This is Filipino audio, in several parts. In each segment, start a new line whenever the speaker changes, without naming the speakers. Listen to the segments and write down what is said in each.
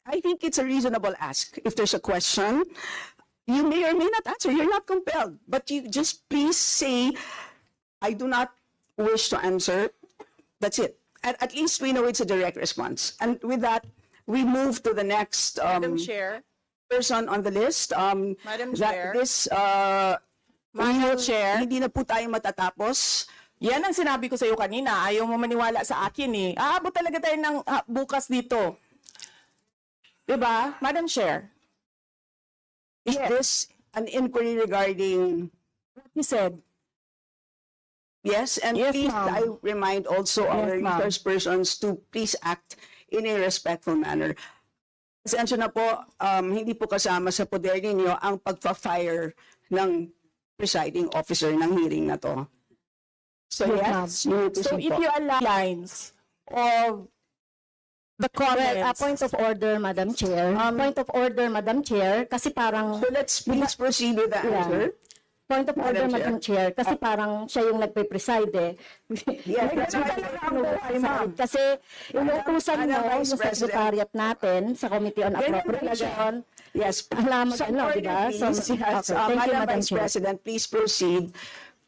I think it's a reasonable ask. If there's a question, you may or may not answer. You're not compelled. But you just please say, I do not wish to answer. That's it. At least we know it's a direct response. And with that, we move to the next
Madam Chair.
person on the list.
Madam Chair.
Madam
Chair.
Hindi na po tayo matatapos.
Yan ang sinabi ko sa iyo kanina. Ayaw mo maniwala sa akin eh. Aabot talaga tayo ng bukas dito. Diba? Madam Chair.
Is this an inquiry regarding
What he said.
yes, and
Yes,
please,
ma'am.
I remind also our
Yes, ma'am.
resource persons to please act in a respectful manner. Pasensya na po, hindi po kasama sa poder ninyo ang pagpa-fire ng presiding officer ng hearing na to. So yes, you need to
So
proceed
if
po.
you allow lines of the comments.
Point of order, Madam Chair. Point of order, Madam Chair, kasi parang...
So let's please proceed with the answer.
Point of order,
Madam
Madam Chair, kasi parang siya yung nagpe-preside eh.
Yes, that's why
Kasi inuutusan mo
Madam Vice
yung
President.
secretariat natin sa Committee on Appropriation.
yes.
Alam mo,
So,
ano,
order,
diba?
please.
So,
Yes,
okay, thank you,
Madam
Madam
Vice
Chair.
President, please proceed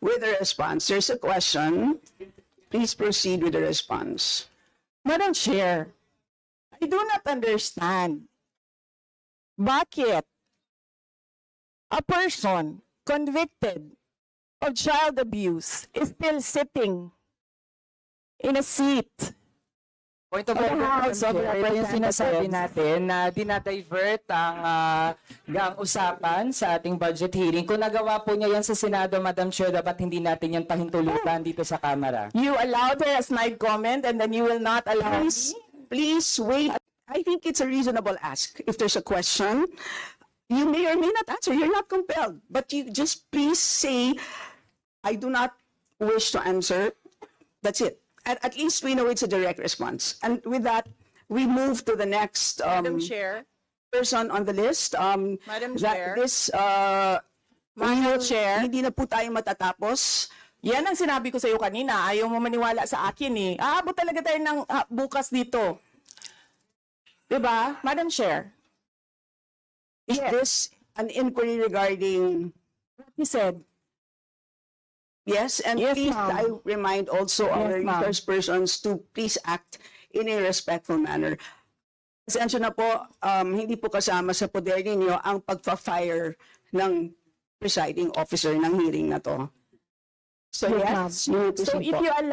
with the response. There's a question. Please proceed with the response.
Madam Chair, I do not understand bakit a person convicted of child abuse is still sitting in a seat.
Point of
Of the
order,
House of
Chair, ito yung sinasabi
Representatives.
natin na dinadivert ang usapan sa ating budget hearing. Kung nagawa po niya yan sa Senado, Madam Chair, dapat hindi natin yan pahintulutan dito sa Kamara.
You allowed her a snide comment and then you will not allow me?
Please wait. I think it's a reasonable ask. If there's a question, you may or may not answer. You're not compelled. But you just please say, I do not wish to answer. That's it. At least we know it's a direct response. And with that, we move to the next
Madam Chair.
person on the list.
Madam Chair.
Madam
Chair.
Hindi na po tayo matatapos.
Yan ang sinabi ko sa iyo kanina. Ayaw mo maniwala sa akin eh. Aabot talaga tayo ng bukas dito. Diba? Madam Chair.
Is this an inquiry regarding
What he said.
yes, and
Yes,
please,
ma'am.
I remind also our
Yes, ma'am.
resource persons to please act in a respectful manner. Pasensya na po, hindi po kasama sa poder ninyo ang pagpa-fire ng presiding officer ng hearing na to. So
Yes,
yes,
ma'am.
you need to
So
proceed
if
po.
you allow